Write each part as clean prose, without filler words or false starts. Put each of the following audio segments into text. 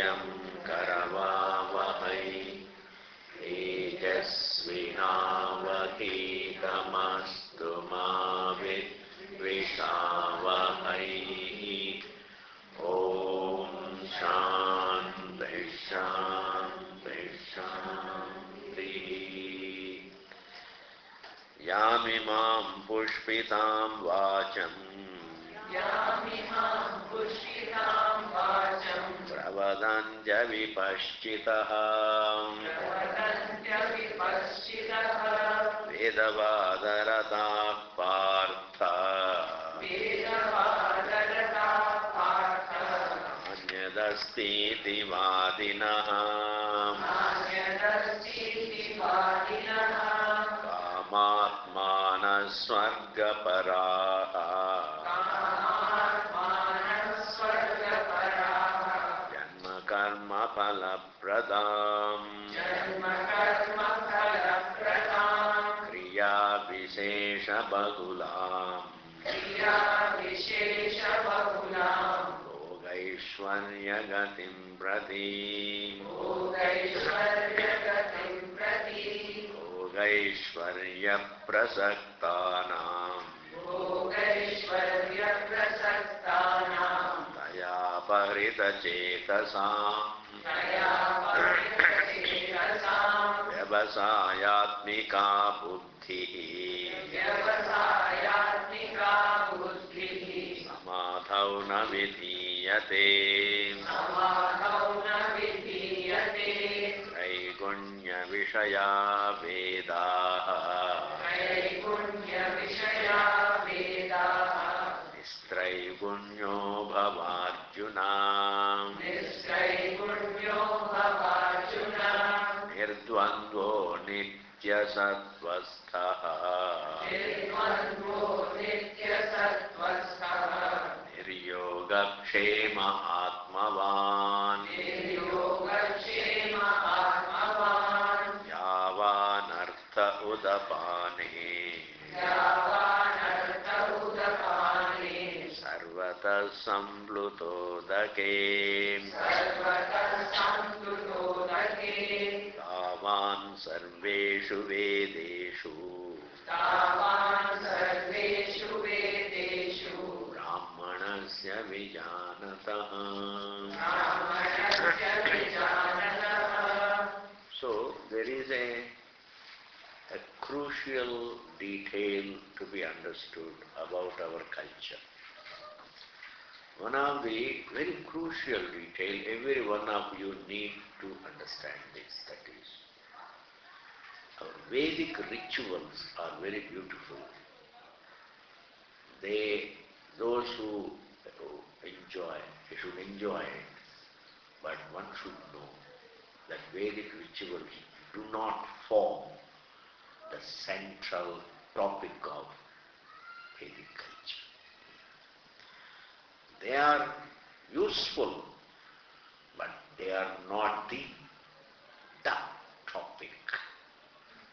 Satyam Karavavahai Tejasvinavadhitamastu ma Vidvishavahai. Om Shanti Shanti Shanti. Yamimam pushpitam vacham pravadantya vipaschitah vedavadarata partha anyadasti vadinah kamatmana swargaparaha janma karma phalapradam kriya vishesha bahulam Yogaishwarya gatim prati Yogaishwarya prasaktanam Taya parita chetasam Vyavasayatmika buddhi Samadhau na vidhiyate Traigunya vishaya vedaha Nistraiguñyo bhavarjuna Nirdvandvo nitya sattvasthaha Niryogakshema atmavan Yavanartha udapane Sarvata samplutodake Tavan sarveshu vedeshu Brahmanasya vijanatah. So there is a crucial detail to be understood about our culture. One of the very crucial detail, every one of you need to understand this, that is, our Vedic rituals are very beautiful. Those who enjoy, they should enjoy it, but one should know that Vedic rituals do not form the central topic of Vedic culture. They are useful, but they are not the topic.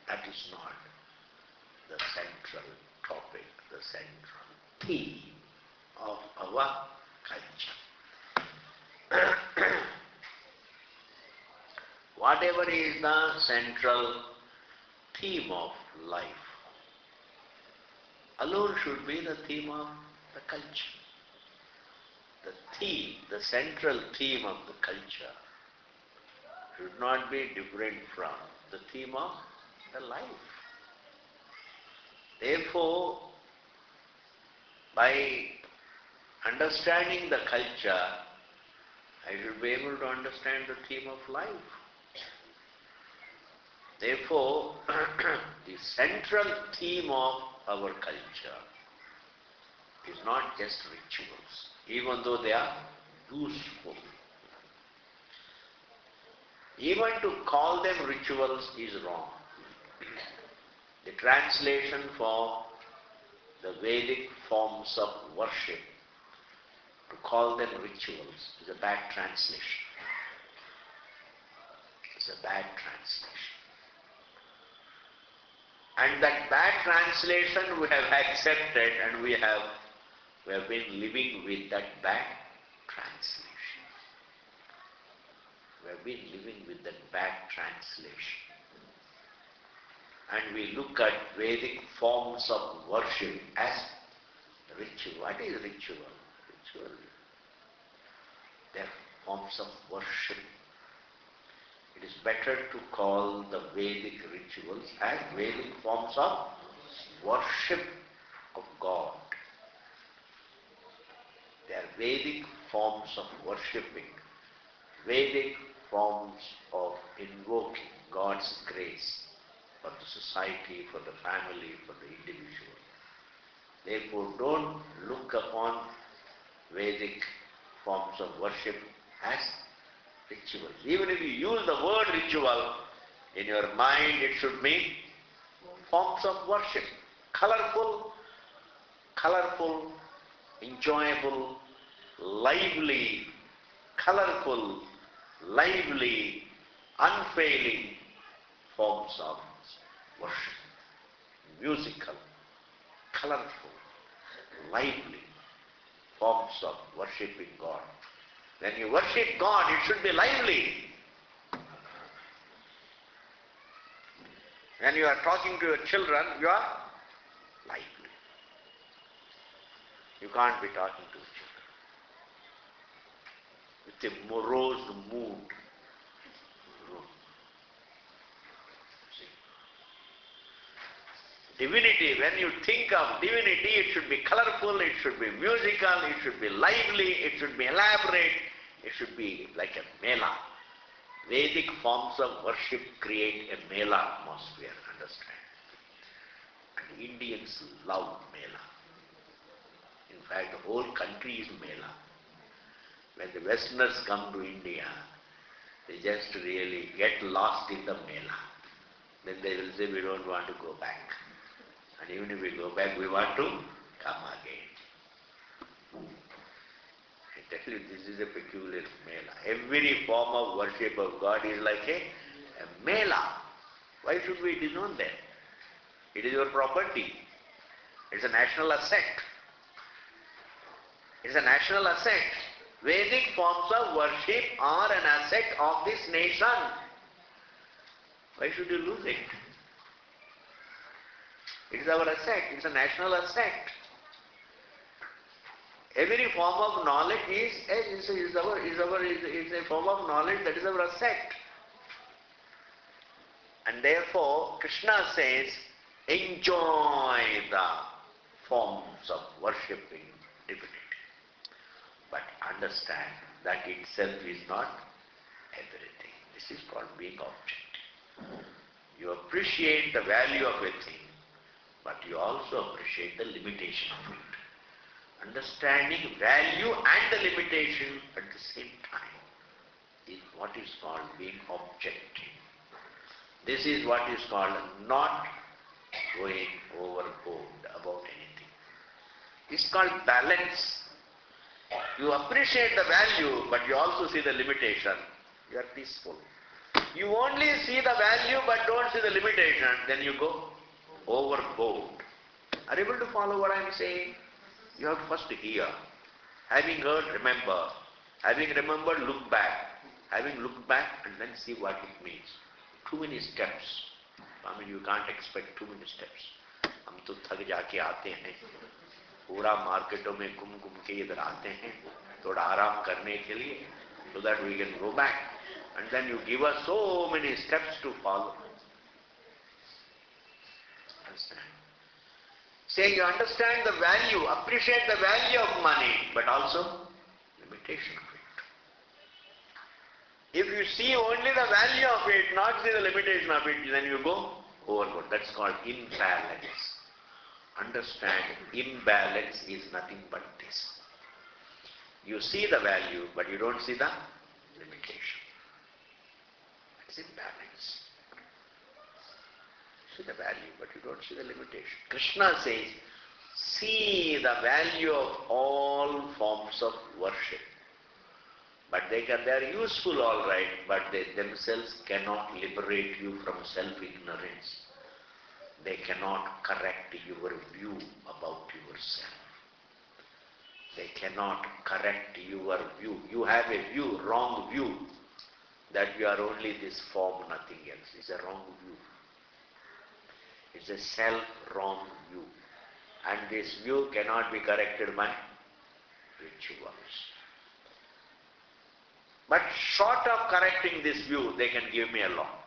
That is not the central topic, the central theme of our culture. Whatever is the central theme of life, alone should be the theme of the culture. The theme, the central theme of the culture should not be different from the theme of the life. Therefore, by understanding the culture, I should be able to understand the theme of life. Therefore, the central theme of our culture is not just rituals, even though they are useful. Even to call them rituals is wrong. The translation for the Vedic forms of worship, to call them rituals, is a bad translation. It's a bad translation. And that bad translation we have accepted, and we have been living with that bad translation. We have been living with that bad translation. And we look at Vedic forms of worship as ritual. What is ritual? Ritual. They are forms of worship. It is better to call the Vedic rituals as Vedic forms of worship of God. They are Vedic forms of worshipping, Vedic forms of invoking God's grace for the society, for the family, for the individual. Therefore, don't look upon Vedic forms of worship as rituals. Even if you use the word ritual, in your mind it should mean forms of worship. Colorful, enjoyable, lively, colorful, lively, unfailing forms of worship. Musical, colorful, lively forms of worshipping God. When you worship God, it should be lively. When you are talking to your children, you are lively. You can't be talking to children with a morose mood. Divinity, when you think of divinity, it should be colorful, it should be musical, it should be lively, it should be elaborate, it should be like a mela. Vedic forms of worship create a mela atmosphere, understand? And Indians love mela. In fact, the whole country is mela. When the Westerners come to India, they just really get lost in the mela. Then they will say, we don't want to go back. And even if we go back, we want to come again. I tell you, this is a peculiar mela. Every form of worship of God is like a mela. Why should we disown them? It is your property. It's a national asset. It's a national asset. Vedic forms of worship are an asset of this nation. Why should you lose it? It is our asset. It's a national asset. Every form of knowledge is a form of knowledge that is our asset. And therefore, Krishna says, enjoy the forms of worshipping divinity. But understand that itself is not everything. This is called being objective. You appreciate the value of a thing, but you also appreciate the limitation of it. Understanding value and the limitation at the same time is what is called being objective. This is what is called not going overboard about anything. It's called balance. You appreciate the value, but you also see the limitation. You are peaceful. You only see the value, but don't see the limitation, then you go overboard. Are you able to follow what I am saying? You have to first hear. Having heard, remember. Having remembered, look back. Having looked back, and then see what it means. Too many steps. I mean, you can't expect too many steps. हम तो थक जाके आते हैं, पूरा मार्केटों में घूम घूम के इधर आते हैं, थोड़ा आराम करने के लिए, so that we can go back. And then you give us so many steps to follow. Understand? Say you understand the value, appreciate the value of money, but also limitation of it. If you see only the value of it, not see the limitation of it, then you go overboard. That's called imbalance. Understand, imbalance is nothing but this. You see the value, but you don't see the limitation. It's imbalance. See the value, but you don't see the limitation. Krishna says, see the value of all forms of worship. But they are useful all right, but they themselves cannot liberate you from self-ignorance. They cannot correct your view about yourself. They cannot correct your view. You have a view, wrong view. that we are only this form, nothing else. It's a wrong view. It's a self-wrong view. And this view cannot be corrected by rituals. But short of correcting this view, they can give me a lot.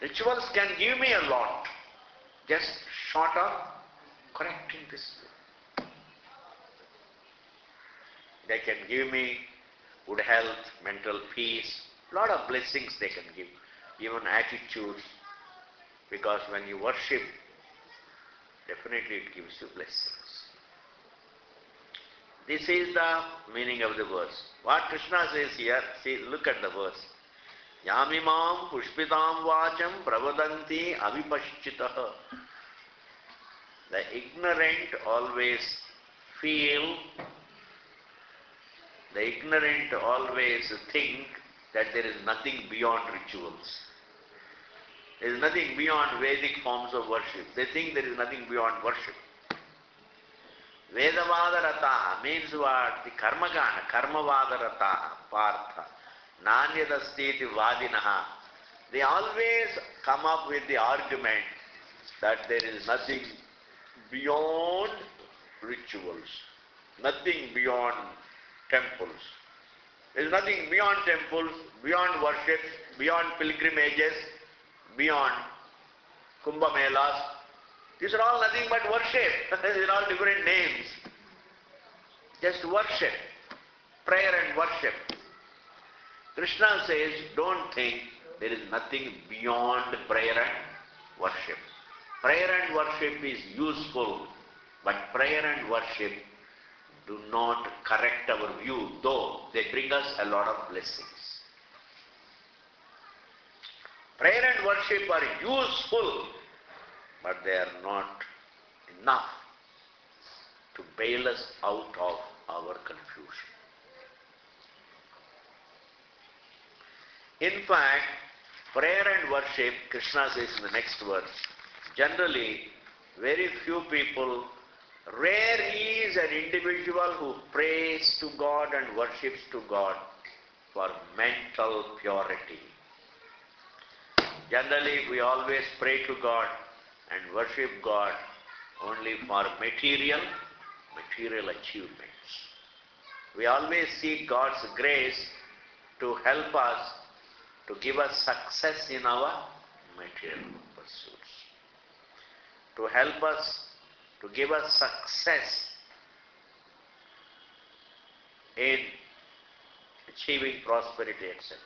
Rituals can give me a lot, just short of correcting this view. They can give me good health, mental peace, lot of blessings they can give, even attitudes, because when you worship, definitely it gives you blessings. This is the meaning of the verse. What Krishna says here, see, look at the verse. Yamimam pushpitam vacham pravadanti avipashchitaha. The ignorant always feel, the ignorant always think that there is nothing beyond rituals. There is nothing beyond Vedic forms of worship. They think there is nothing beyond worship. Vedavadarataha means what? The karmakana, karmavadarataha, partha, nanyadastiti vadinaha. They always come up with the argument that there is nothing beyond rituals, nothing beyond temples. There is nothing beyond temples, beyond worship, beyond pilgrimages, beyond Kumbh Melas. These are all nothing but worship. These are all different names. Just worship, prayer and worship. Krishna says, don't think there is nothing beyond prayer and worship. Prayer and worship is useful, but prayer and worship do not correct our view, though they bring us a lot of blessings. Prayer and worship are useful, but they are not enough to bail us out of our confusion. In fact, prayer and worship, Krishna says in the next verse, generally, very few people, rare is an individual who prays to God and worships to God for mental purity. Generally, we always pray to God and worship God only for material achievements. We always seek God's grace to help us, to give us success in our material pursuits, to help us, to give us success in achieving prosperity, etc.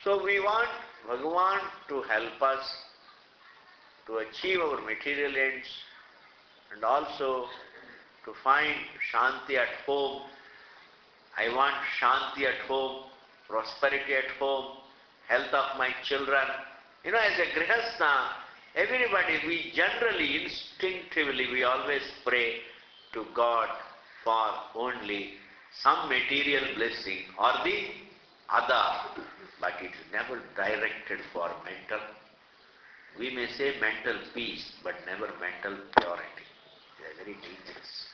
So we want Bhagavan to help us to achieve our material ends and also to find Shanti at home. I want Shanti at home, prosperity at home, health of my children. You know, as a Grihastha, everybody, we generally, instinctively, we always pray to God for only some material blessing or the other, but it is never directed for mental. We may say mental peace, but never mental purity. They are very dangerous.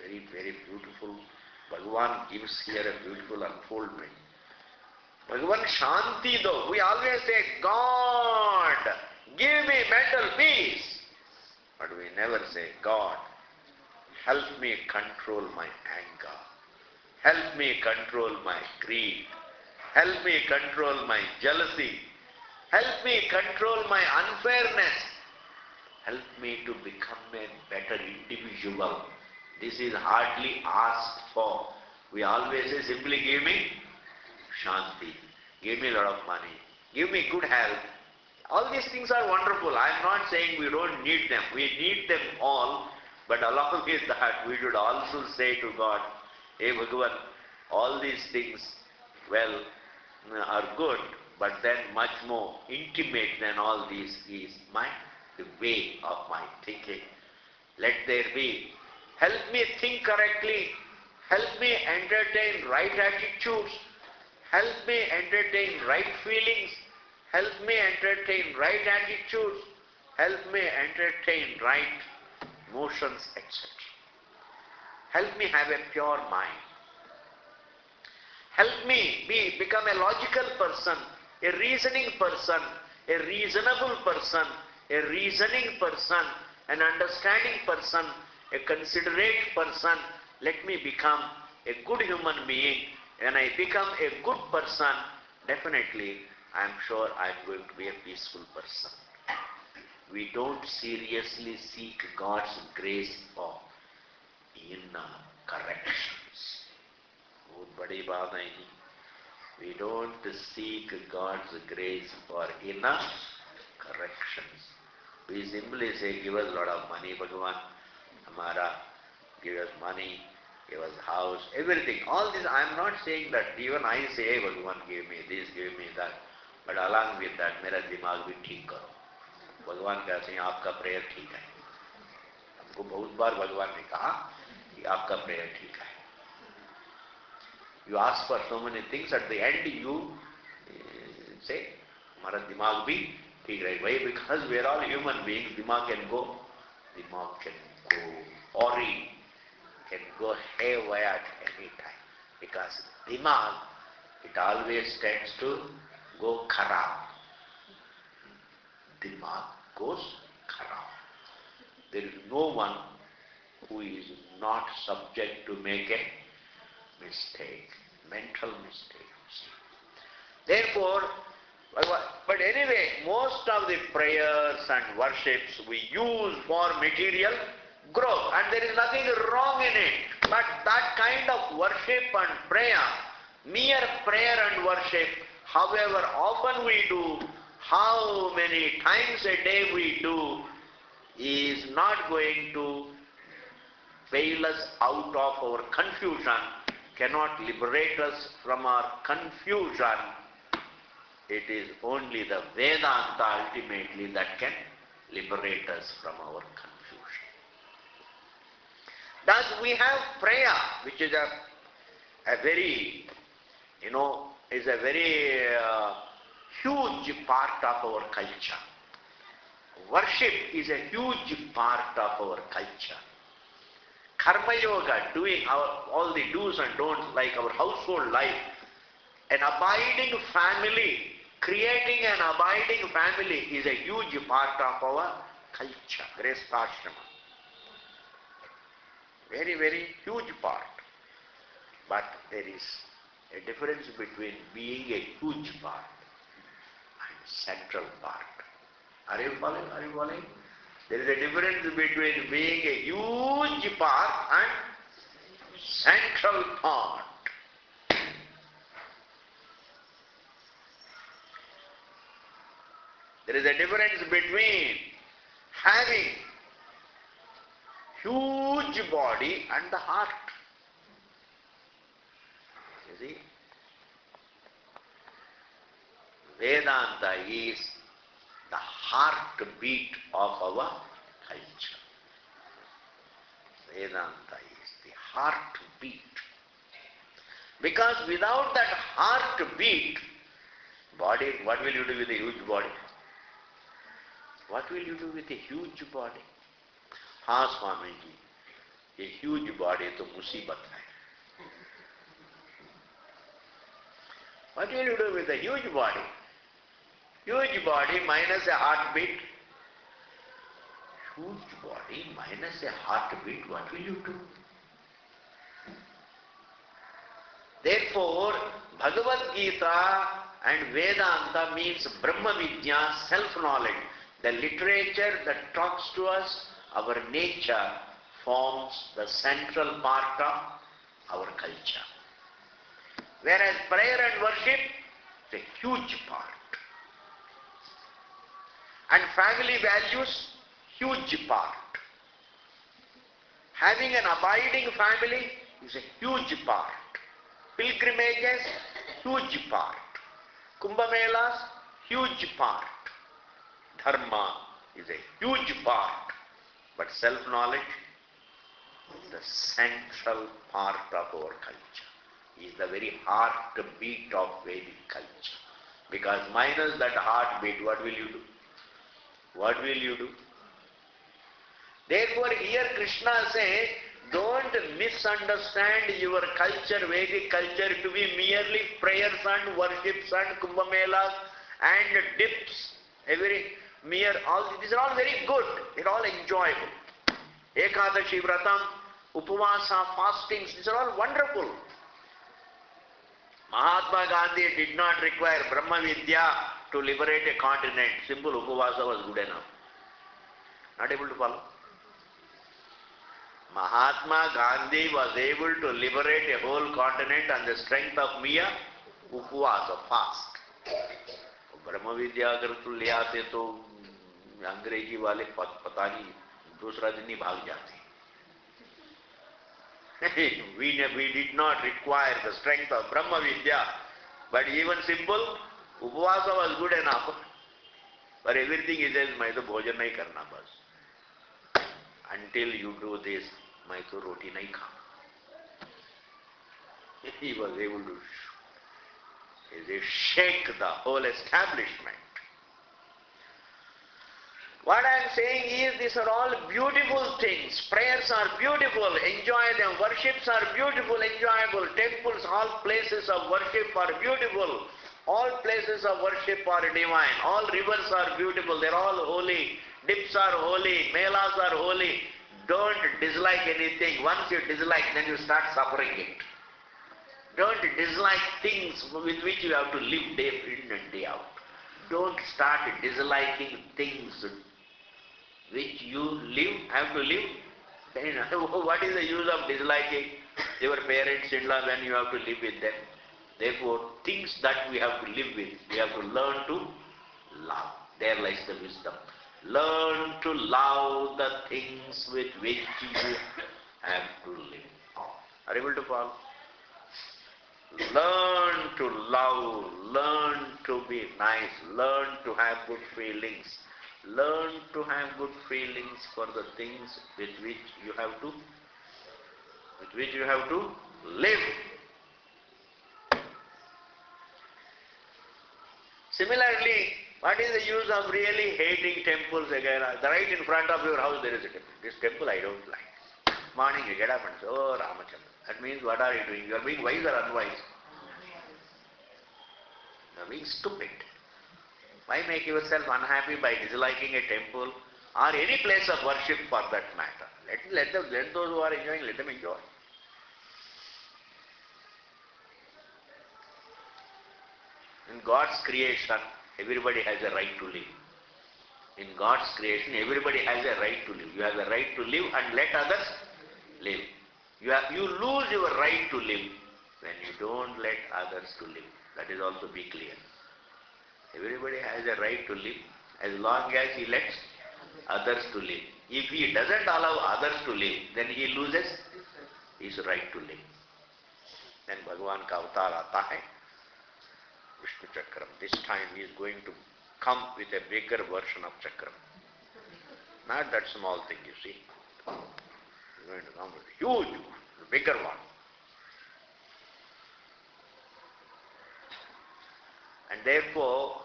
Very, very beautiful. Bhagavan gives here a beautiful unfoldment. Bhagavan Shanti though, we always say, God, give me mental peace. But we never say, God, help me control my anger. Help me control my greed. Help me control my jealousy. Help me control my unfairness. Help me to become a better individual. This is hardly asked for. We always say, simply give me Shanti. Give me a lot of money. Give me good health. All these things are wonderful. I am not saying we don't need them. We need them all. But along with that, we should also say to God, hey Bhagavan, all these things, well, are good, but then much more intimate than all these is the way of my thinking. Let there be. Help me think correctly. Help me entertain right attitudes. Help me entertain right feelings. Help me entertain right attitudes. Help me entertain right motions, etc. Help me have a pure mind. Help me become a logical person, a reasoning person, a reasonable person, a reasoning person, an understanding person, a considerate person. Let me become a good human being. When I become a good person, definitely I am sure I am going to be a peaceful person. We don't seriously seek God's grace for inner corrections. बहुत बड़ी बात है ये. We don't seek God's grace for inner corrections. We simply say, give us a lot of money, Bhagavan. Hamara, give us money, give us house, everything. All this, I am not saying that. Even I say, hey, Bhagavan, give me this, give me that. But along with that, मेरा दिमाग भी ठीक करो. भगवान कहते हैं आपका prayer ठीक है. हमको बहुत बार भगवान ने कहा कि आपका प्रेयर ठीक है. You ask for so many things, at the end you say, हमारा दिमाग भी ठीक रहे. Why? Because we are all human beings. दिमाग can go awry, can go haywire at any time. Because दिमाग, it always tends to go kharab. Dimag goes kharab. There is no one who is not subject to make a mistake, mental mistakes. Therefore, but anyway, most of the prayers and worships we use for material growth, and there is nothing wrong in it. But that kind of worship and prayer, mere prayer and worship, however often we do, how many times a day we do, is not going to bail us out of our confusion, cannot liberate us from our confusion. It is only the Vedanta ultimately that can liberate us from our confusion. Thus we have prayer, which is a very, is a very huge part of our culture. Worship is a huge part of our culture. Karma Yoga, doing all the do's and don'ts like our household life, an abiding family, creating an abiding family is a huge part of our culture, Grihasthashrama. Very, very huge part. But there is a difference between being a huge part and central part. Are you following? Are you following? There is a difference between being a huge part and central part. There is a difference between having huge body and the heart. You see? Vedanta is the heartbeat of our culture. Vedanta is the heartbeat. Because without that heartbeat, body, what will you do with a huge body? What will you do with a huge body? हाँ स्वामी जी, ये huge body तो मुसीबत है. What will you do with a huge body? Huge body minus a heartbeat. Huge body minus a heartbeat, what will you do? Therefore, Bhagavad Gita and Vedanta means Brahma Vidya, self-knowledge. The literature that talks to us, our nature, forms the central part of our culture. Whereas prayer and worship is a huge part. And family values, huge part. Having an abiding family is a huge part. Pilgrimages, huge part. Kumbh Melas, huge part. Dharma is a huge part. But self-knowledge, the central part of our culture, is the very heartbeat of Vedic culture. Because minus that heartbeat, what will you do? What will you do? Therefore here Krishna says, Don't misunderstand your culture, Vedic culture, to be merely prayers and worships and Kumbh Melas and dips. These are all very good. They're all enjoyable. Ekadashi Vratam, Upavasa, fastings, these are all wonderful. Mahatma Gandhi did not require Brahma Vidya to liberate a continent. Simple Upavasa was good enough. Not able to follow. Mahatma Gandhi was able to liberate a whole continent on the strength of mere Upavasa, fast. Brahma Vidya अगर तू ले आते तो अंग्रेजी वाले पता नहीं दूसरा दिन ही भाग जाते. We did not require the strength of Brahma Vidya, but even simple Upavasa was good enough. But everything is else, मैं तो भोजन नहीं करना बस. Until you do this, मैं तो रोटी नहीं खाना. He was able to shake the whole establishment. What I am saying is, these are all beautiful things. Prayers are beautiful, enjoy them. Worships are beautiful, enjoyable. Temples, all places of worship are beautiful. All places of worship are divine. All rivers are beautiful. They are all holy. Dips are holy. Melas are holy. Don't dislike anything. Once you dislike, then you start suffering it. Don't dislike things with which you have to live day in and day out. Don't start disliking things which you have to live. What is the use of disliking your parents-in-law when you have to live with them? Therefore, things that we have to live with, we have to learn to love. There lies the wisdom. Learn to love the things with which you have to live. Are you able to follow? Learn to love, learn to be nice, learn to have good feelings. Learn to have good feelings for the things with which you have to live. Similarly, what is the use of really hating temples again? Right in front of your house there is a temple. This temple I don't like. Morning you get up and say, oh Ramachandra. That means what are you doing? You are being wise or unwise? You are being stupid. Why make yourself unhappy by disliking a temple or any place of worship for that matter? Let those who are enjoying, let them enjoy. In God's creation, everybody has a right to live. In God's creation, everybody has a right to live. You have the right to live and let others live. You lose your right to live when you don't let others to live. That is also be clear. Everybody has a right to live as long as he lets others to live. If he doesn't allow others to live, then he loses his right to live. Then Bhagavan ka avatar aata hai, Vishnu Chakram. This time he is going to come with a bigger version of Chakram. Not that small thing, you see. He is going to come with a huge, bigger one. And therefore,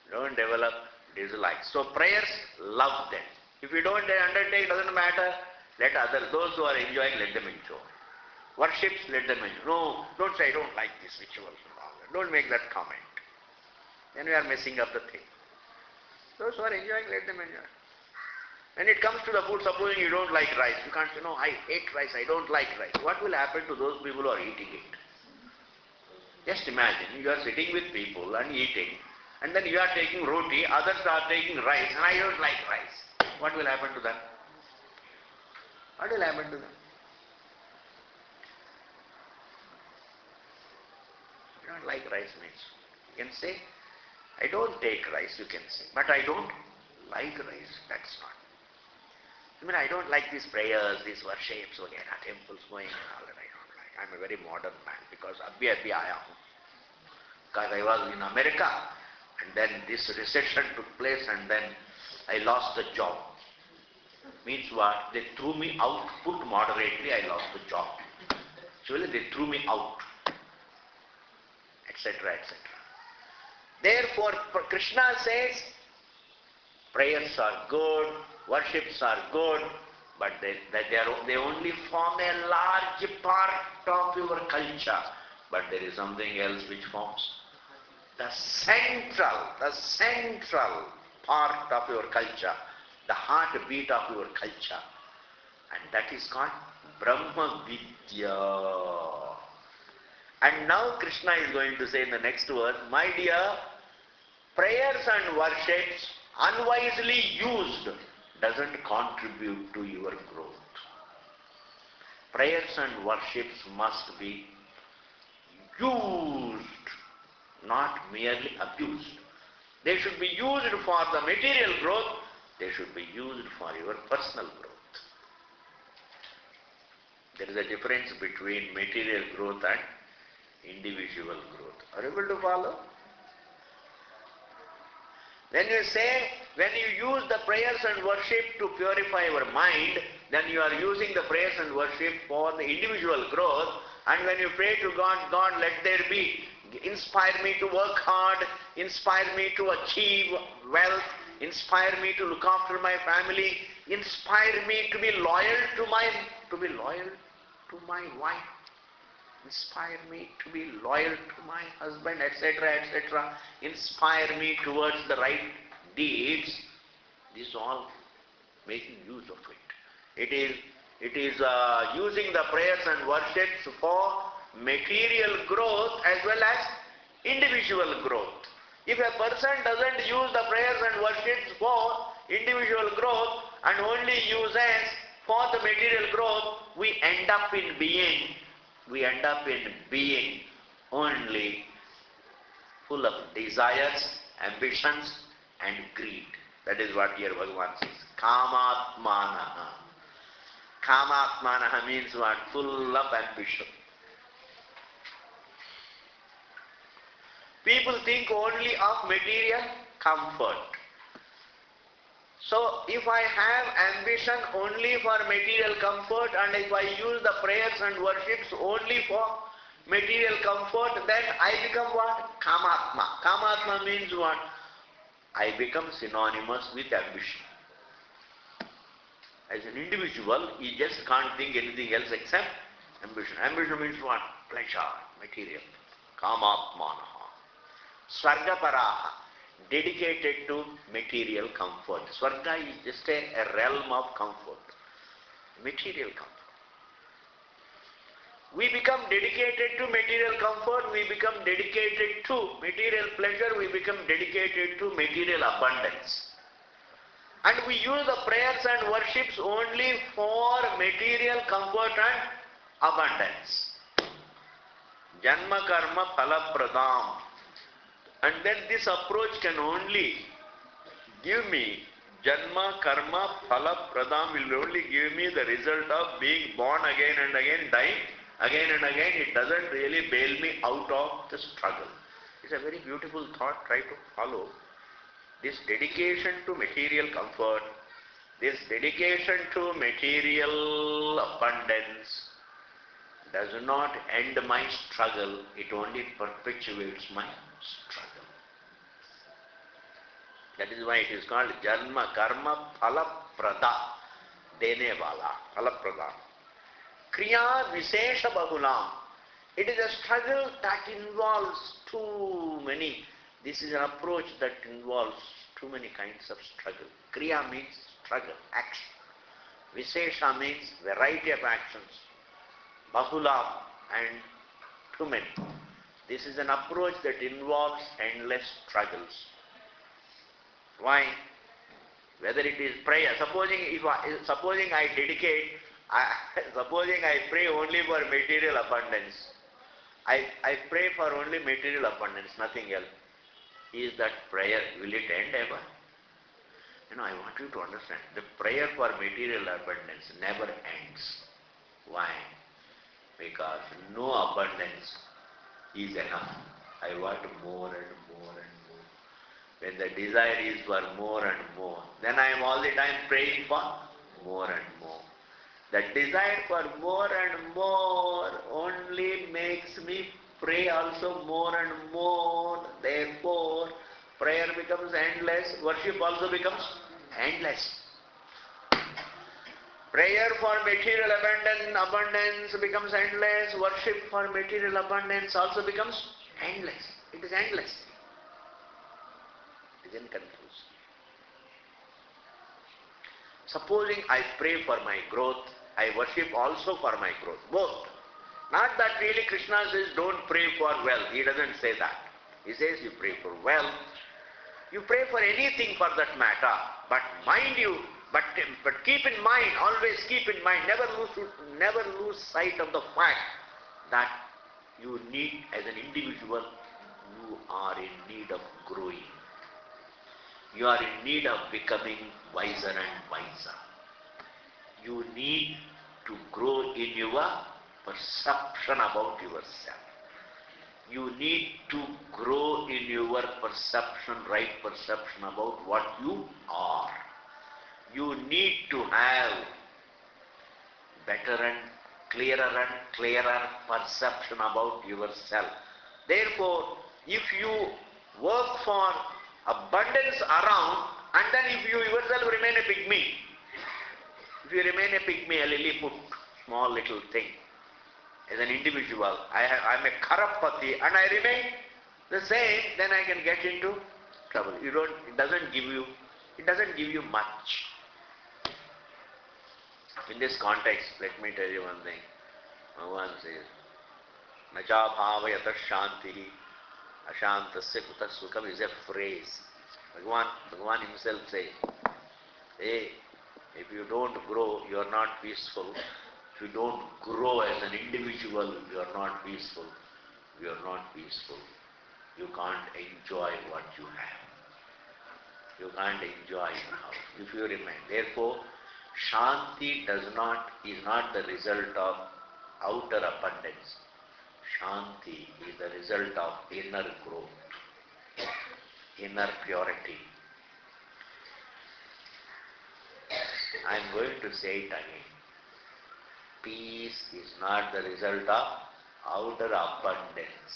don't develop dislike. So prayers, love them. If you don't undertake, doesn't matter. Let others, those who are enjoying, let them enjoy. Worships, let them enjoy. No, don't say, I don't like this rituals and all that. Don't make that comment. Then we are messing up the thing. Those who are enjoying, let them enjoy. When it comes to the food, supposing you don't like rice, you can't say, no, I hate rice, I don't like rice. What will happen to those people who are eating it? Just imagine, you are sitting with people and eating, and then you are taking roti, others are taking rice, and I don't like rice. What will happen to them? What will happen to them? You don't like rice means, you can say, I don't take rice, you can say, but I don't like rice, that's not. I mean, I don't like these prayers, these worships, temples going and all that, I don't like. I'm a very modern man because abhi aaya hu. Because I was in America and then this recession took place and then I lost the job. Means what? They threw me out, put moderately, I lost the job. Actually, they threw me out, etc., etc. Therefore, Krishna says, prayers are good, worships are good, but they only form a large part of your culture. But there is something else which forms the central part of your culture, the heartbeat of your culture. And that is called Brahma Vidya. And now Krishna is going to say in the next verse, my dear, prayers and worships unwisely used doesn't contribute to your growth. Prayers and worships must be used, not merely abused. They should be used for the material growth. They should be used for your personal growth. There is a difference between material growth and individual growth. Are you able to follow? When you use the prayers and worship to purify your mind, then you are using the prayers and worship for the individual growth. And when you pray to God, God, let there be, inspire me to work hard, inspire me to achieve wealth, inspire me to look after my family, inspire me to be loyal to my wife, inspire me to be loyal to my husband, etc., etc. Inspire me towards the right deeds. This is all making use of it. It is using the prayers and worships for material growth as well as individual growth. If a person doesn't use the prayers and worships for individual growth and only uses for the material growth, we end up in being only full of desires, ambitions and greed. That is what here Bhagavan says. Kamatmanaha. Kamatmanaha means what? Full of ambition. People think only of material comfort. So if I have ambition only for material comfort, and if I use the prayers and worships only for material comfort, then I become what? Kamatma. Kamatma means what? I become synonymous with ambition. As an individual, he just can't think anything else except ambition. Ambition means what? Pleasure, material. Kamatmanaha. Swargaparaha, dedicated to material comfort. Swarga is just a realm of comfort, material comfort. We become dedicated to material comfort, we become dedicated to material pleasure, we become dedicated to material abundance. And we use the prayers and worships only for material comfort and abundance. Janma karma phala pradam. And then this approach can only give me, Janma, Karma, Phala, Pradam will only give me the result of being born again and again, dying again and again. It doesn't really bail me out of the struggle. It's a very beautiful thought, try to follow. This dedication to material comfort, this dedication to material abundance does not end my struggle, it only perpetuates my struggle. That is why it is called Janma Karma Phala Prada, Dene Wala, Phala Prada. Kriya Vishesha Bahulam. It is a struggle that involves too many. This is an approach that involves too many kinds of struggle. Kriya means struggle, action. Vishesha means variety of actions. Bahulam and too many. This is an approach that involves endless struggles. Why? Whether it is prayer, supposing I pray only for material abundance. I pray for only material abundance, nothing else. Is that prayer, will it end ever? I want you to understand, the prayer for material abundance never ends. Why? Because no abundance is enough. I want more and more and more. When the desire is for more and more, then I am all the time praying for more and more. The desire for more and more only makes me pray also more and more. Therefore, prayer becomes endless, worship also becomes endless. Prayer for material abundance becomes endless. Worship for material abundance also becomes endless. It is endless. It is confused. Supposing I pray for my growth, I worship also for my growth. Both. Not that really Krishna says don't pray for wealth. He doesn't say that. He says you pray for wealth. You pray for anything for that matter. But mind you, but keep in mind, always keep in mind, never lose sight of the fact that you need, as an individual, you are in need of growing. You are in need of becoming wiser and wiser. You need to grow in your perception about yourself. You need to grow in your perception, right perception about what you are. You need to have better and clearer perception about yourself. Therefore, if you work for abundance around, and then if you yourself remain a pygmy, if you remain a pygmy, a lilliput, small little thing, as an individual, I'm a Karapati and I remain the same, then I can get into trouble. It doesn't give you much. In this context, let me tell you one thing. Bhagavan says, Nacha bhavayata shantihi ashantasya kuta sukham is a phrase. Bhagavan himself says, hey, if you don't grow, you are not peaceful. If you don't grow as an individual, you are not peaceful. You are not peaceful. You can't enjoy what you have. You can't enjoy your house if you remain. Therefore, Shanti is not the result of outer abundance. Shanti is the result of inner growth, inner purity. I am going to say it again. Peace is not the result of outer abundance.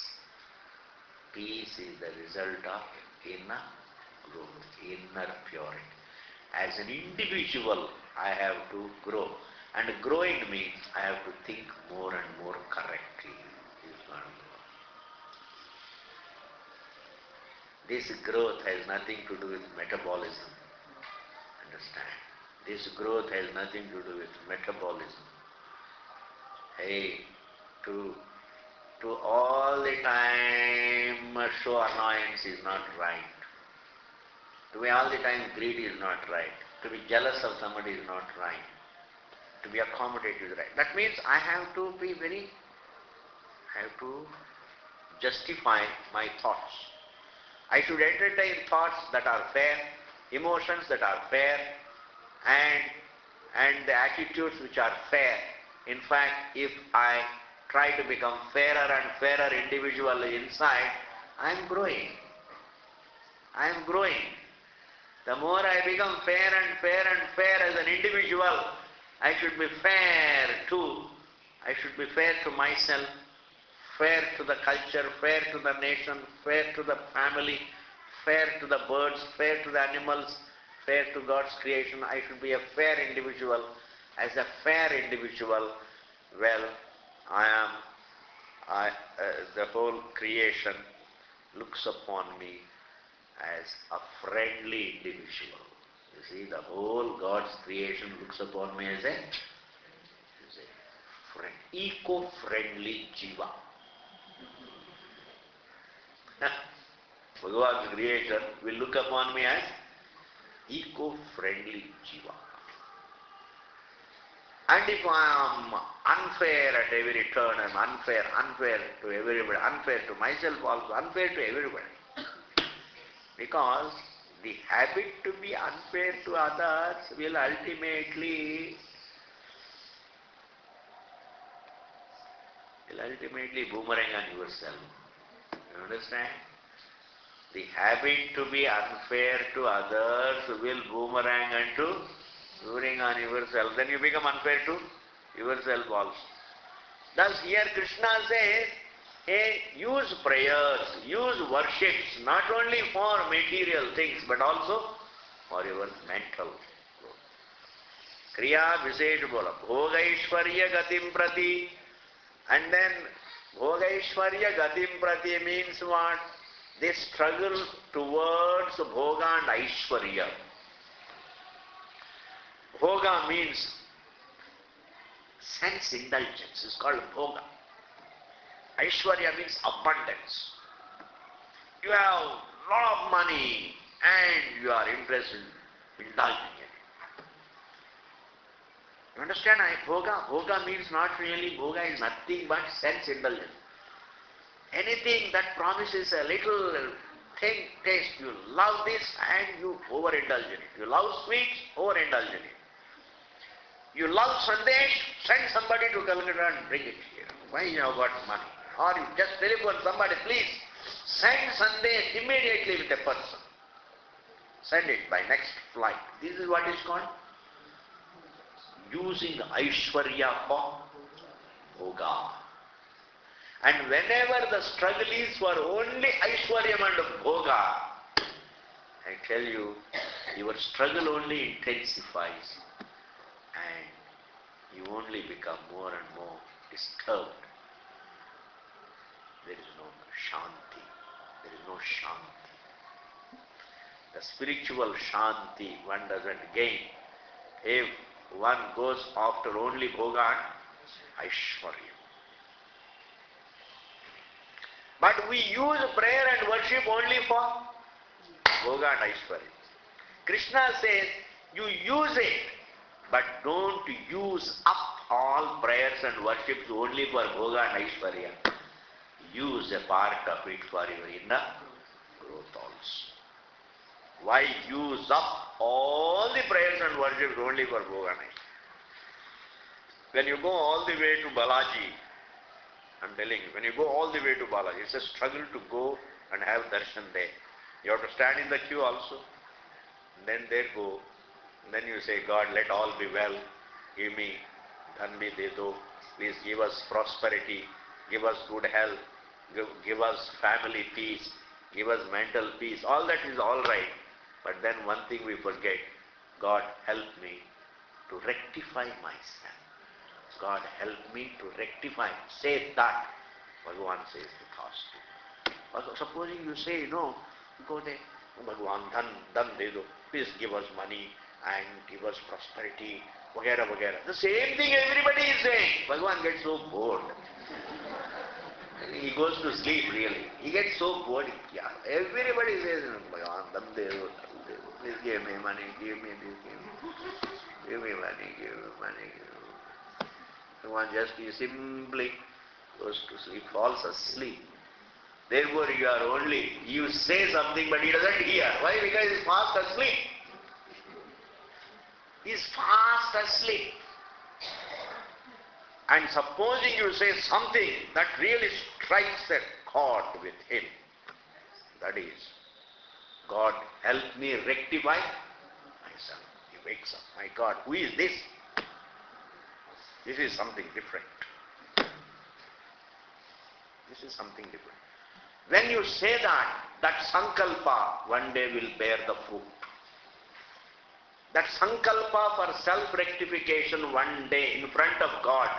Peace is the result of inner growth, inner purity. As an individual, I have to grow. And growing means I have to think more and more correctly. This growth has nothing to do with metabolism. Understand? This growth has nothing to do with metabolism. Hey, to all the time show annoyance is not right. To be all the time greedy is not right. To be jealous of somebody is not right. To be accommodative is right. That means I have to justify my thoughts. I should entertain thoughts that are fair, emotions that are fair, and the attitudes which are fair. In fact, if I try to become fairer and fairer individual inside, I am growing. I am growing. The more I become fair and fair and fair as an individual, I should be fair too. I should be fair to myself, fair to the culture, fair to the nation, fair to the family, fair to the birds, fair to the animals, fair to God's creation. I should be a fair individual. As a fair individual, well, the whole creation looks upon me as a friendly individual. You see, the whole God's creation looks upon me as a friend, eco-friendly jiva. Bhagavan's creation will look upon me as eco-friendly jiva. And if I am unfair at every turn, I am unfair to everybody, unfair to myself also, unfair to everybody. Because the habit to be unfair to others will ultimately boomerang on yourself. You understand? The habit to be unfair to others will boomerang on yourself. Then you become unfair to yourself also. Thus here Krishna says, hey, use prayers, use worships, not only for material things, but also for your mental growth. Kriya Visesh bola. Bhogaishwarya gatim prati. And then Bhogaishwarya gatim prati means what? They struggle towards Bhoga and Aishwarya. Bhoga means sense indulgence. It's called Bhoga. Aishwarya means abundance. You have a lot of money and you are interested in indulging in it. You understand? Bhoga? Bhoga means not really, Bhoga is nothing but sense indulgence. Anything that promises a little taste, you love this and you overindulge in it. You love sweets, overindulge in it. You love Sandesh, send somebody to Calcutta and bring it here. Why you have got money? Or you just telephone somebody, please send Sandesh immediately with a person. Send it by next flight. This is what is called using Aishwarya for Bhoga. And whenever the struggle is for only Aishwaryam and Bhoga, I tell you, your struggle only intensifies and you only become more and more disturbed. There is no Shanti. There is no Shanti. The spiritual Shanti one doesn't gain if one goes after only Bhoga and Aishwarya. But we use prayer and worship only for Bhoga and Aishwarya. Krishna says, you use it, but don't use up all prayers and worships only for Bhoga and Aishwarya. Use a part of it for your inner growth also. Why use up all the prayers and worships only for Bhoga and Aishwarya? When you go all the way to Balaji, I'm telling you, when you go all the way to Balaji, it's a struggle to go and have darshan there. You have to stand in the queue also. Then there go. And then you say, God, let all be well. Give me dhan bhi de do. Please give us prosperity. Give us good health. Give us family peace. Give us mental peace. All that is all right. But then one thing we forget. God, help me to rectify myself. God, help me to rectify. Say that. Bhagavan says the task. Supposing you say, no, go there. Bhagavan, dhan de do. Please give us money and give us prosperity. Vagera, vagera. The same thing everybody is saying. Bhagavan gets so bored. He goes to sleep really. He gets so bored. Yeah. Everybody says, Bhagavan, dhan de do. Please give me money, give me this, give me money, give me money, give me. One just he simply goes to sleep, falls asleep. Therefore you say something but he doesn't hear. Why? Because he is fast asleep. He is fast asleep. And supposing you say something that really strikes a chord with him, that is, God, help me rectify myself. He wakes up. My God, who is this? This is something different. This is something different. When you say that sankalpa one day will bear the fruit. That sankalpa for self-rectification one day in front of God.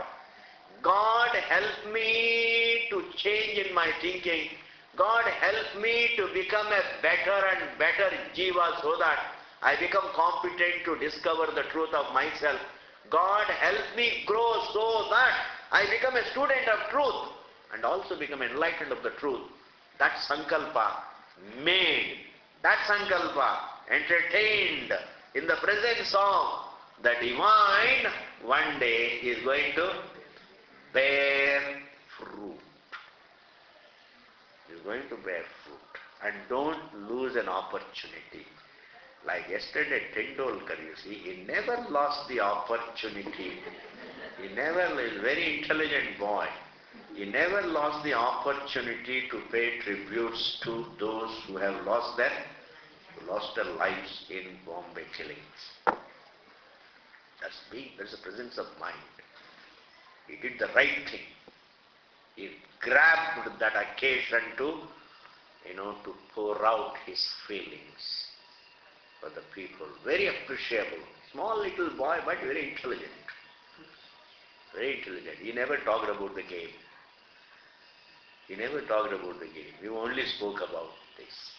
God, help me to change in my thinking. God, help me to become a better and better jiva so that I become competent to discover the truth of myself. God, help me grow so that I become a student of truth and also become enlightened of the truth. That sankalpa made, that sankalpa entertained in the presence of the divine one day is going to bear fruit. Is going to bear fruit. And don't lose an opportunity. Like yesterday, Tendolkar, you see, he never lost the opportunity. He never, is a very intelligent boy. He never lost the opportunity to pay tributes to those who have lost their lives in Bombay killings. That's the presence of mind. He did the right thing. He grabbed that occasion to pour out his feelings. for the people. Very appreciable. Small little boy, but very intelligent. Very intelligent. He never talked about the game. He never talked about the game. He only spoke about this.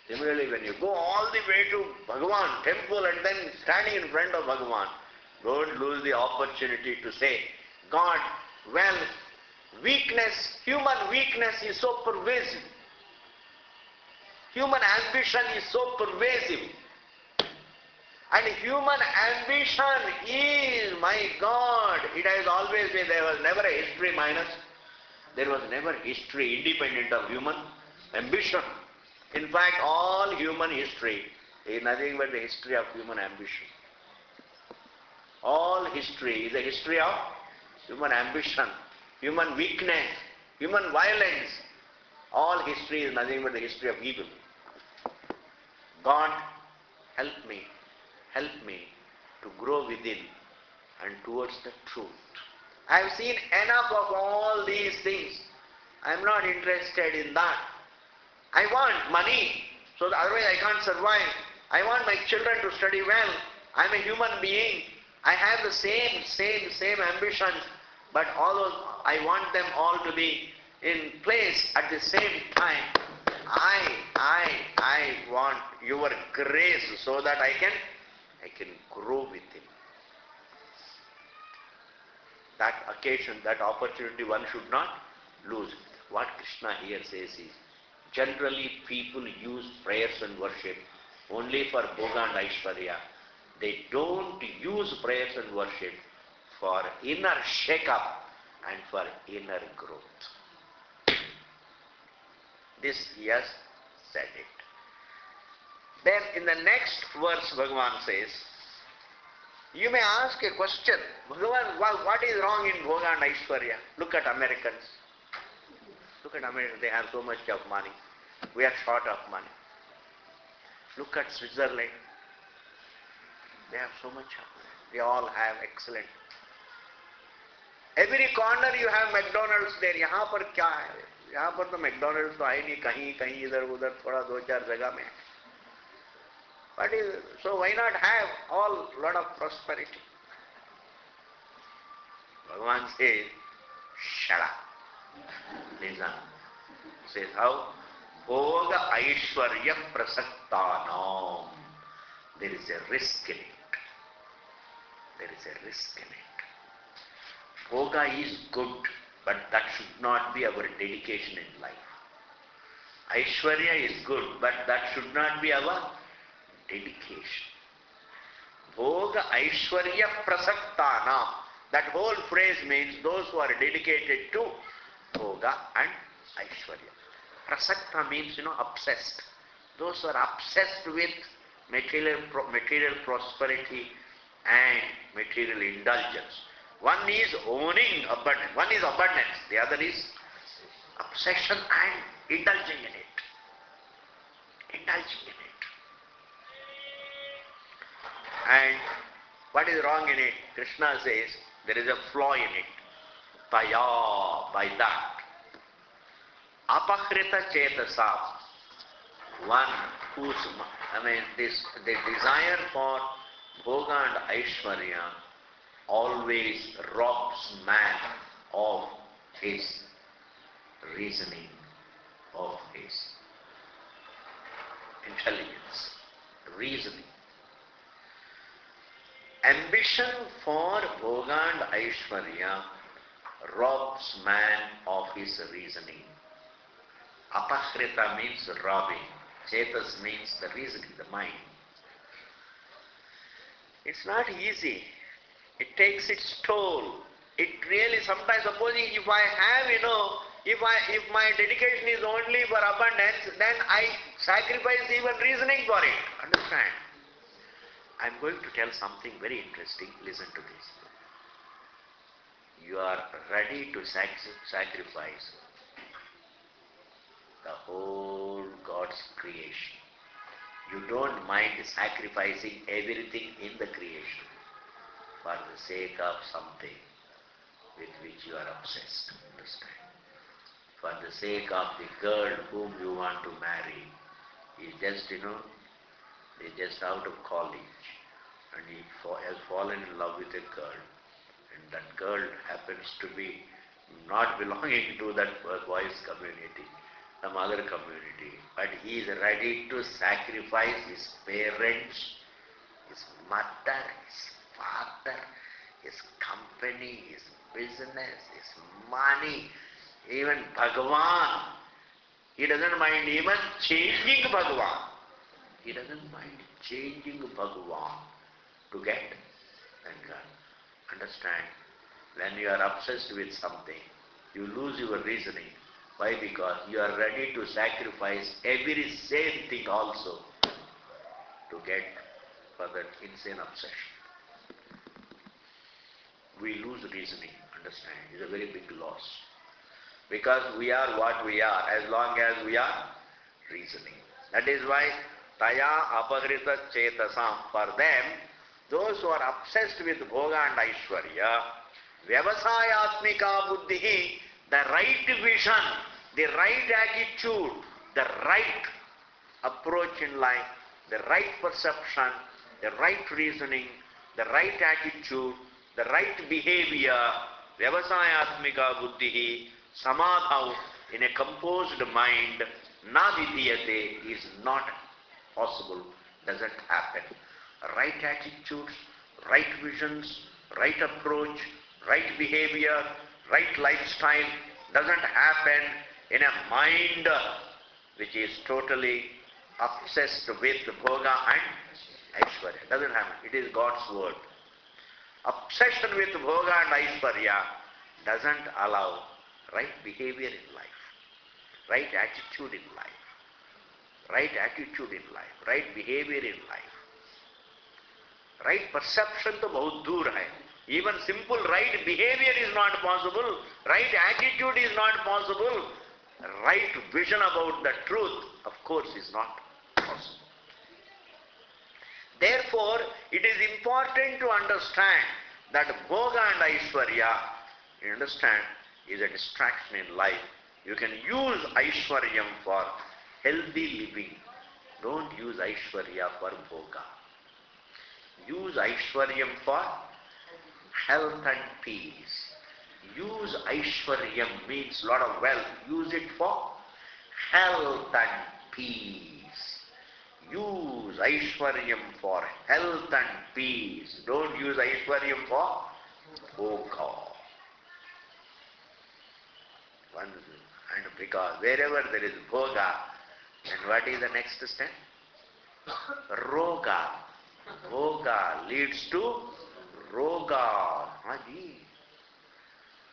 Similarly, when you go all the way to Bhagavan temple and then standing in front of Bhagavan, don't lose the opportunity to say, God, well, human weakness is so pervasive. Human ambition is so pervasive. And human ambition is, my God, it has always been, there was never a history minus. There was never history independent of human ambition. In fact, all human history is nothing but the history of human ambition. All history is a history of human ambition, human weakness, human violence. All history is nothing but the history of evil. God, help me to grow within and towards the truth. I have seen enough of all these things. I am not interested in that. I want money, so that otherwise I can't survive. I want my children to study well. I am a human being. I have the same ambitions, but all those, I want them all to be in place at the same time. I want your grace so that I can grow with Him. That occasion, that opportunity one should not lose. What Krishna here says is, generally people use prayers and worship only for bhoga and aishwarya. They don't use prayers and worship for inner shake-up and for inner growth. This he has said it. Then in the next verse Bhagavan says, you may ask a question, Bhagavan, what is wrong in bhoga and aishwarya? Look at Americans. Look at Americans, they have so much of money. We are short of money. Look at Switzerland. They have so much of money. They all have excellent. Every corner you have McDonald's there. यहाँ पर क्या है? यहाँ पर तो McDonald's तो है नहीं, कहीं इधर उधर थोड़ा दो चार जगह में. So why not have all lot of prosperity? Bhagavan says, shut up. Listen. He says how? Bhoga aishwarya prasaktanam. There is a risk in it. There is a risk in it. Bhoga is good, but that should not be our dedication in life. Aishwarya is good, but that should not be our dedication. Bhoga aishwarya prasaktanam. That whole phrase means those who are dedicated to bhoga and aishwarya. Prasakta means, obsessed. Those who are obsessed with material prosperity and material indulgence. One is owning abundance, one is abundance, the other is obsession and indulging in it. Indulging in it. And what is wrong in it? Krishna says there is a flaw in it. Taya, by that. Apakrita chetasa, one whose, the desire for bhoga and aishwarya always robs man of his reasoning, of his intelligence, reasoning. Ambition for bhoga and aishwarya robs man of his reasoning. Apakrita means robbing. Chetas means the reasoning, the mind. It's not easy. It takes its toll. It really, sometimes supposing if I have, if my dedication is only for abundance, then I sacrifice even reasoning for it. Understand? I'm going to tell something very interesting. Listen to this. You are ready to sacrifice the whole God's creation. You don't mind sacrificing everything in the creation for the sake of something with which you are obsessed. Understand? For the sake of the girl whom you want to marry, is just, He is just out of college and he has fallen in love with a girl, and that girl happens to be not belonging to that boy's community, some other community, but he is ready to sacrifice his parents, his mother, his father, his company, his business, his money, even Bhagavan. He doesn't mind even changing Bhagavan. He doesn't mind changing Bhagavan to get that girl. Understand? When you are obsessed with something, you lose your reasoning. Why? Because you are ready to sacrifice every sane thing also to get for that insane obsession. We lose reasoning, understand? It's a very big loss. Because we are what we are as long as we are reasoning. That is why Taya apahrita chetasam, for them, those who are obsessed with bhoga and aishwarya, vyavasayatmika buddhi, the right vision, the right attitude, the right approach in life, the right perception, the right reasoning, the right attitude, the right behavior, vyavasayatmika buddhi, samadhau, in a composed mind, na vidiyate, is not possible, doesn't happen. Right attitudes, right visions, right approach, right behavior, right lifestyle doesn't happen in a mind which is totally obsessed with bhoga and aishwarya. Doesn't happen. It is God's word. Obsession with bhoga and aishwarya doesn't allow right behavior in life, right attitude in life, right attitude in life, right behavior in life. Right perception to bahut dur hai. Even simple right behavior is not possible, right attitude is not possible, right vision about the truth, of course, is not possible. Therefore, it is important to understand that bhoga and aishwarya, you understand, is a distraction in life. You can use aishwaryam for healthy living. Don't use aishwarya for bhoga. Use aishwaryam for health and peace. Use aishwaryam means lot of wealth. Use it for health and peace. Use aishwaryam for health and peace. Don't use aishwaryam for bhoga. And because wherever there is bhoga, then what is the next step? Roga. Bhoga leads to roga. Haji.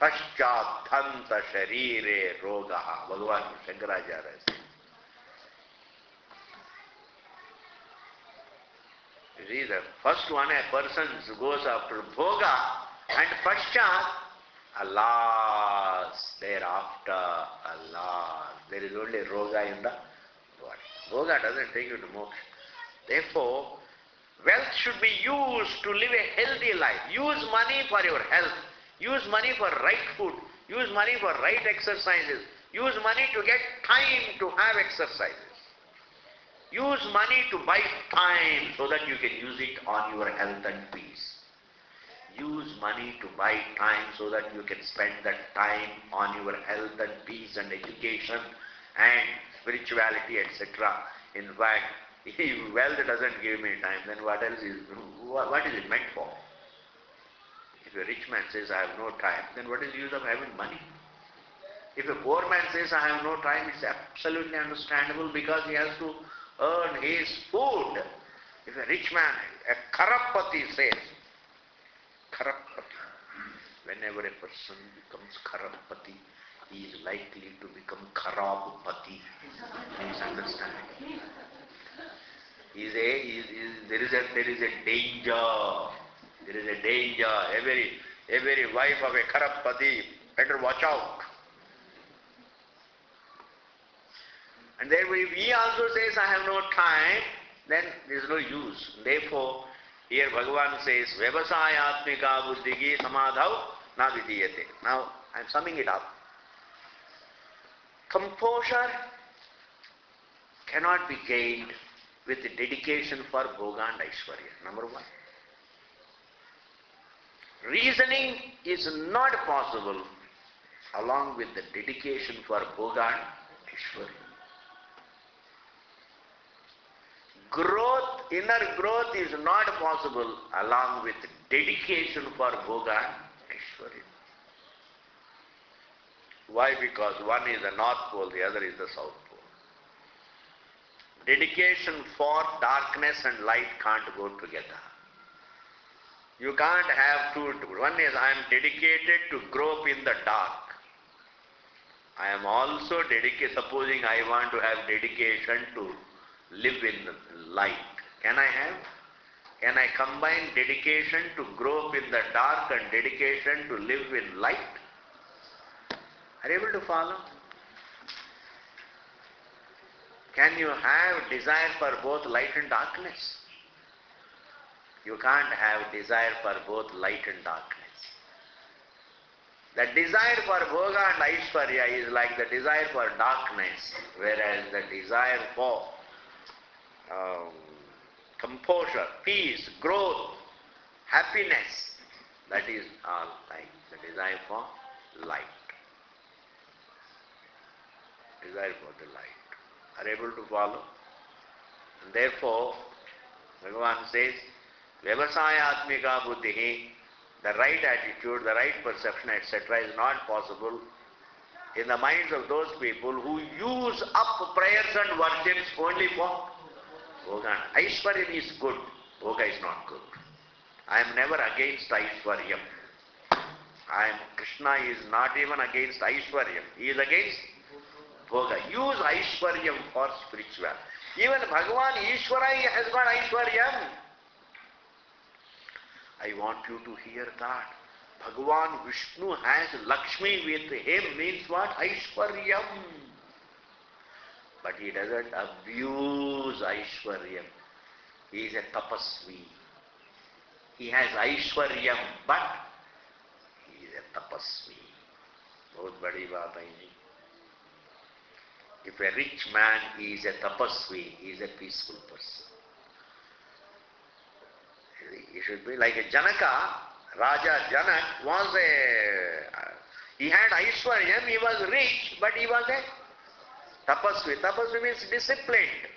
Paschadhanta sharire roga. Bhagavan Shankaracharya says. You see, the first one, a person goes after bhoga, and paschat, alas, thereafter, alas, there is only roga in the body. Bhoga doesn't take you to moksha. Therefore, wealth should be used to live a healthy life. Use money for your health. Use money for right food. Use money for right exercises. Use money to get time to have exercises. Use money to buy time so that you can use it on your health and peace. Use money to buy time so that you can spend that time on your health and peace and education and spirituality, etc. In fact, if wealth doesn't give me time, then what else is it meant for? If a rich man says, I have no time, then what is the use of having money? If a poor man says, I have no time, it's absolutely understandable because he has to earn his food. If a rich man, a Karapati says, Karapati, whenever a person becomes Karapati, he is likely to become Karabpati. Please understand. There is a danger. There is a danger. Every wife of a Karapati better watch out. And therefore, if he also says, I have no time, then there is no use. Therefore, here Bhagavan says, Vyavasayatmika buddhigi samadhau na vidiyate. Now, I am summing it up. Composure cannot be gained with dedication for Bhoga and Aishwarya. Number one. Reasoning is not possible along with the dedication for Bhoga and Aishwarya. Growth, inner growth is not possible along with dedication for Bhoga and Aishwarya. Why? Because one is the North Pole, the other is the South Pole. Dedication for darkness and light can't go together. You can't have two. One is I am dedicated to grow up in the dark. I am also dedicated, supposing I want to have dedication to live in light. Can I have? Can I combine dedication to grow up in the dark and dedication to live in light? Are you able to follow? Can you have desire for both light and darkness? You can't have desire for both light and darkness. The desire for Bhoga and Aishwarya is like the desire for darkness, whereas the desire for composure, peace, growth, happiness, that is all like the desire for light. Desire for the light. Are you able to follow? And therefore, Bhagavan says, Vyavasayatmika buddhihi, the right attitude, the right perception, etc. is not possible in the minds of those people who use up prayers and worships only for Bhoga. Aishwaryam is good, Bhoga is not good. I am never against Aishwaryam. Krishna is not even against Aishwaryam. He is against Bhoga. Use Aishwaryam for spiritual. Even Bhagavan Ishvara has got Aishwaryam. I want you to hear that. Bhagavan Vishnu has Lakshmi with him means what? Aishwaryam. But he doesn't abuse Aishwaryam. He is a tapasvi. He has Aishwaryam, but he is a tapasvi. Bahut badi baat hai ji. If a rich man is a tapasvi, he is a peaceful person. He should be like a Janaka. Raja Janak was he had Aishwaryam, he was rich, but he was a tapasvi. Tapasvi means disciplined.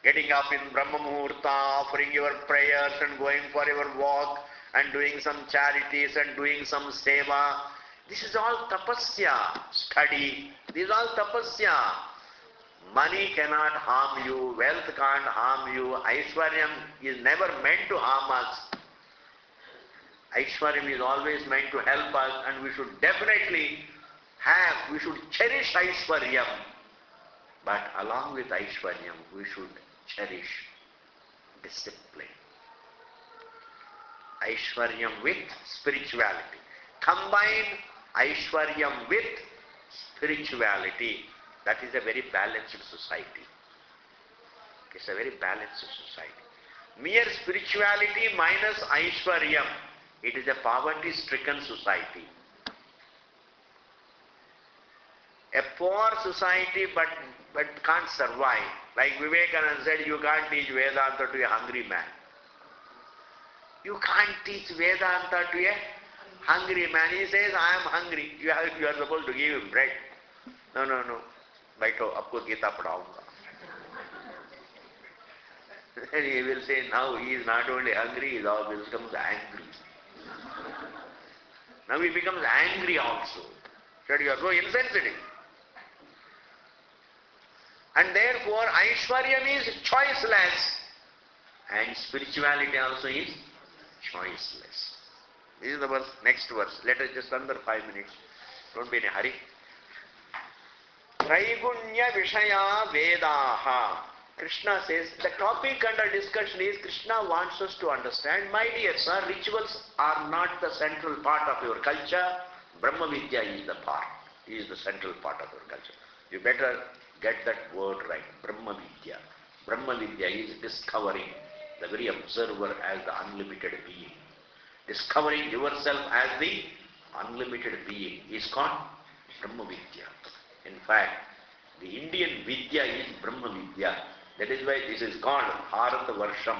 Getting up in Brahma Muhurta, offering your prayers and going for your walk and doing some charities and doing some seva. This is all tapasya. Study. This is all tapasya. Money cannot harm you, wealth can't harm you, Aishwaryam is never meant to harm us. Aishwaryam is always meant to help us, and we should definitely we should cherish Aishwaryam. But along with Aishwaryam, we should cherish discipline. Aishwaryam with spirituality. Combine Aishwaryam with spirituality. That is a very balanced society. It's a very balanced society. Mere spirituality minus Aishwaryam, it is a poverty-stricken society. A poor society but can't survive. Like Vivekananda said, you can't teach Vedanta to a hungry man. You can't teach Vedanta to a hungry man. He says, I am hungry. You are supposed to give him bread. No. Baito, aapko Gita padhaunga. Then he will say, now he is not only hungry, he also becomes angry. Now he becomes angry also. Said, you are so insensitive. And therefore, Aishwaryam is choiceless. And spirituality also is choiceless. This is the verse, next verse. Let us just under 5 minutes. Don't be in a hurry. Traigunya Vishaya Vedaha. Krishna says, the topic under discussion is Krishna wants us to understand, my dear sir, rituals are not the central part of your culture. Brahma Vidya is the part, is the central part of your culture. You better get that word right, Brahma Vidya. Brahma Vidya is discovering the very observer as the unlimited being. Discovering yourself as the unlimited being is called Brahma Vidya. In fact, the Indian Vidya is Brahma Vidya. That is why this is called Bharata Varsham.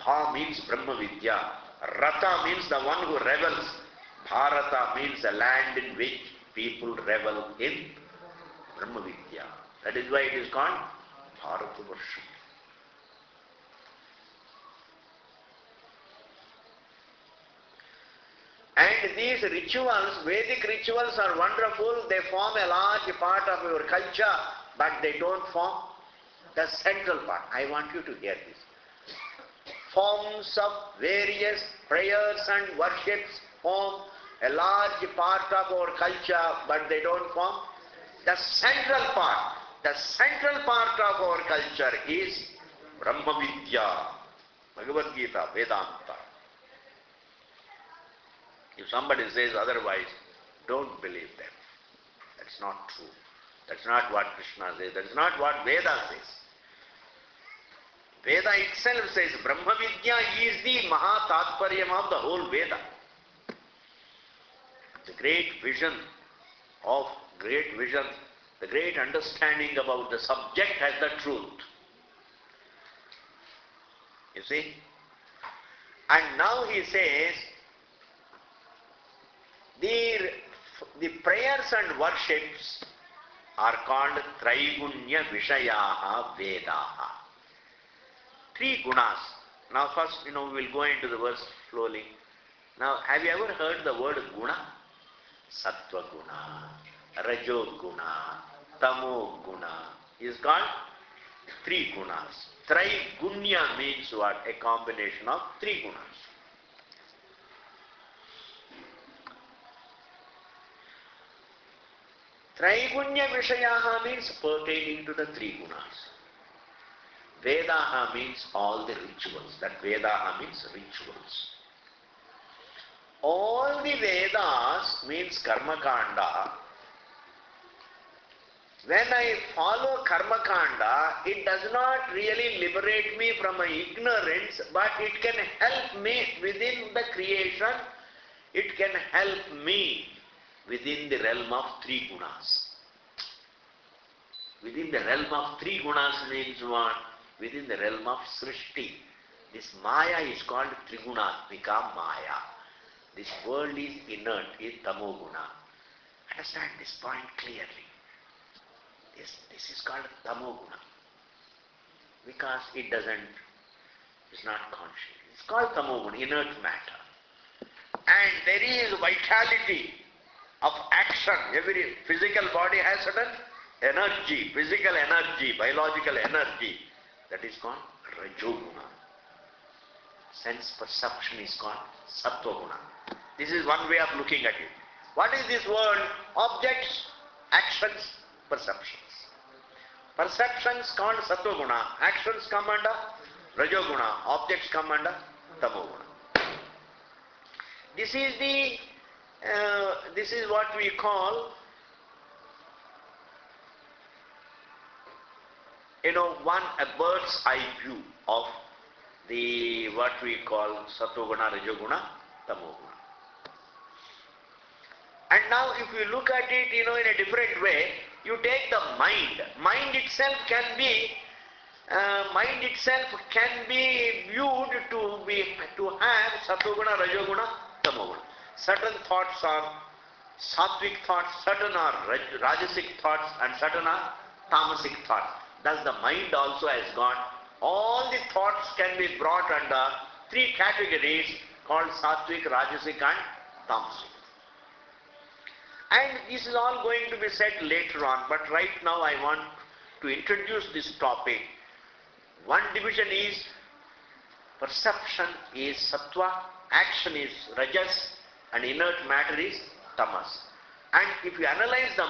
Bha means Brahma Vidya. Rata means the one who revels. Bharata means a land in which people revel in Brahma Vidya. That is why it is called Bharata Varsham. And these rituals, Vedic rituals are wonderful. They form a large part of your culture, but they don't form the central part. I want you to hear this. Forms of various prayers and worships form a large part of our culture, but they don't form the central part. The central part of our culture is Brahma Vidya, Bhagavad Gita, Vedanta. If somebody says otherwise, don't believe them. That's not true. That's not what Krishna says. That's not what Veda says. Veda itself says Brahma Vidya is the Maha Tatparyam of the whole Veda. The great vision, the great understanding about the subject has the truth. You see? And now he says, the prayers and worships are called Traigunya Vishayaha Vedaha. Three gunas. Now first, we will go into the verse slowly. Now, have you ever heard the word guna? Sattva guna, Rajo guna, Tamo guna is called three gunas. Traigunya means what? A combination of three gunas. Traigunya Vishayaha means pertaining to the three gunas. Vedaha means all the rituals. That Vedaha means rituals. All the Vedas means Karma Kanda. When I follow Karma Kanda, it does not really liberate me from my ignorance, but it can help me within the creation. It can help me within the realm of three gunas. Within the realm of three gunas means what? Within the realm of Srishti. This Maya is called Trigunatmika Maya. This world is inert, is Tamoguna. Understand this point clearly. This is called Tamoguna. Because it's not conscious. It's called Tamoguna, inert matter. And there is vitality of action. Every physical body has certain energy, physical energy, biological energy. That is called Rajoguna. Sense perception is called Sattva-guna. This is one way of looking at it. What is this world? Objects, actions, perceptions. Perceptions called Sattva-guna. Actions come under Rajoguna. Objects come under Tamoguna. This is what we call a bird's eye view of the what we call Sattva-guna, Rajoguna, Tamoguna. And now if you look at it, in a different way, you take the mind. Mind itself can be viewed to have Sattva-guna, Rajoguna, Tamoguna. Certain thoughts are sattvic thoughts, certain are rajasic thoughts, and certain are tamasic thoughts. Thus the mind also has got, all the thoughts can be brought under three categories called sattvic, rajasic and tamasic. And this is all going to be said later on, but right now I want to introduce this topic. One division is perception is sattva, action is rajas, and inert matter is tamas. And if you analyze the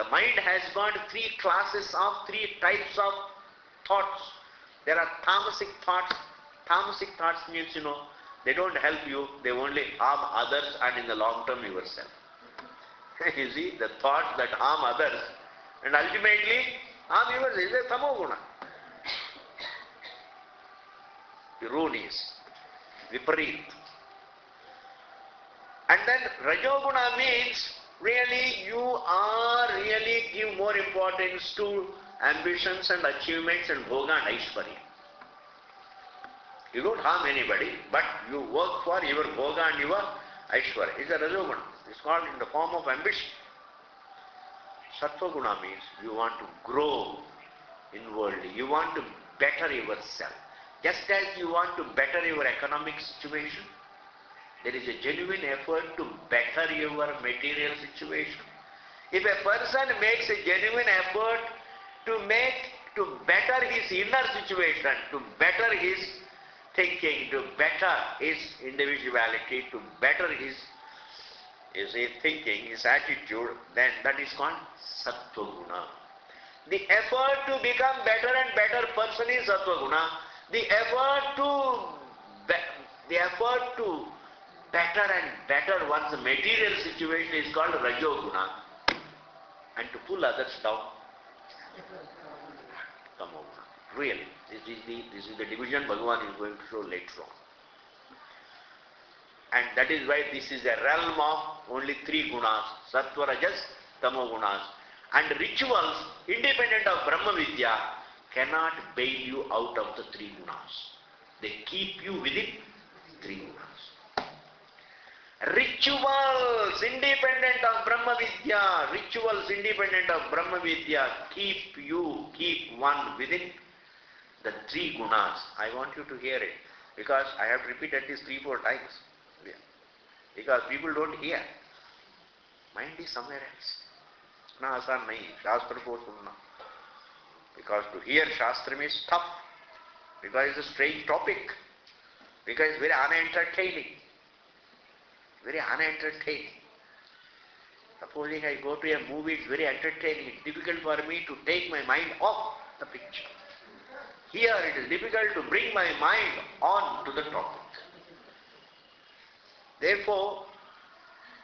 mind has got three classes of three types of thoughts. There are tamasic thoughts. Tamasic thoughts means, they don't help you, they only harm others and in the long term yourself. You see, the thoughts that harm others and ultimately harm yourself is a tamoguna. Erroneous, viparit. And then Rajoguna means really you are really give more importance to ambitions and achievements and bhoga and aishwarya. You don't harm anybody, but you work for your bhoga and your aishwarya. It's a rajoguna. It's called in the form of ambition. Sattva guna means you want to grow inwardly. You want to better yourself. Just as you want to better your economic situation, there is a genuine effort to better your material situation. If a person makes a genuine effort to better his inner situation, to better his thinking, to better his individuality, to better his thinking, his attitude, then that is called Sattva Guna. The effort to become better and better person is Sattva Guna. The effort to better and better one's material situation is called Rajo Guna. And to pull others down, Tamo Guna. Really, this is the division Bhagavan is going to show later on. And that is why this is a realm of only three gunas, Sattva, Rajas, Tamo Gunas. And rituals, independent of Brahma Vidya, cannot bail you out of the three gunas. They keep you within three gunas. Rituals, independent of Brahma Vidya, keep one within the three gunas. I want you to hear it, because I have repeated this 3-4 times. Because people don't hear. Mind is somewhere else. Itna aasan nahi, Shastra ko sunna. Because to hear Shastra is tough. Because it's a strange topic. Because it's very unentertaining. Very unentertaining. Supposing I go to a movie, it's very entertaining. It's difficult for me to take my mind off the picture. Here it is difficult to bring my mind on to the topic. Therefore,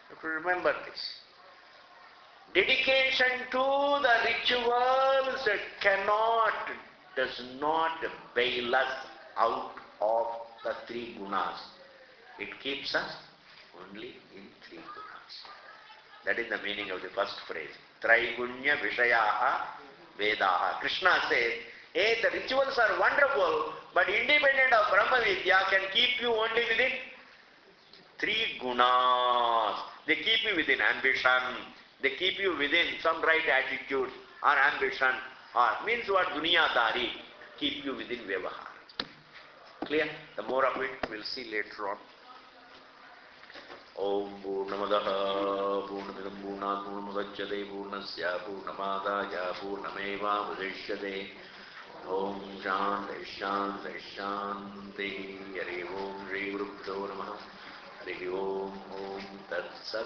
you have to remember this. Dedication to the rituals does not bail us out of the three gunas. It keeps us only in three gunas. That is the meaning of the first phrase. Traigunya Vishayaha Vedaha. Krishna says, hey, the rituals are wonderful, but independent of Brahma Vidya can keep you only within three gunas. They keep you within ambition. They keep you within some right attitude or ambition, or means what, dunyadari, keep you within vyavahar. Clear? The more of it we'll see later on. Om Purnamadaha Purnamidam Purnat Purnamudachyate Purnasya Purnamadaya Purnameva Mudishyate. Om Shanti Shanti Shanti. Hari Om Shri Gurubhyo Namaha. Hari Om Om Tat Sat.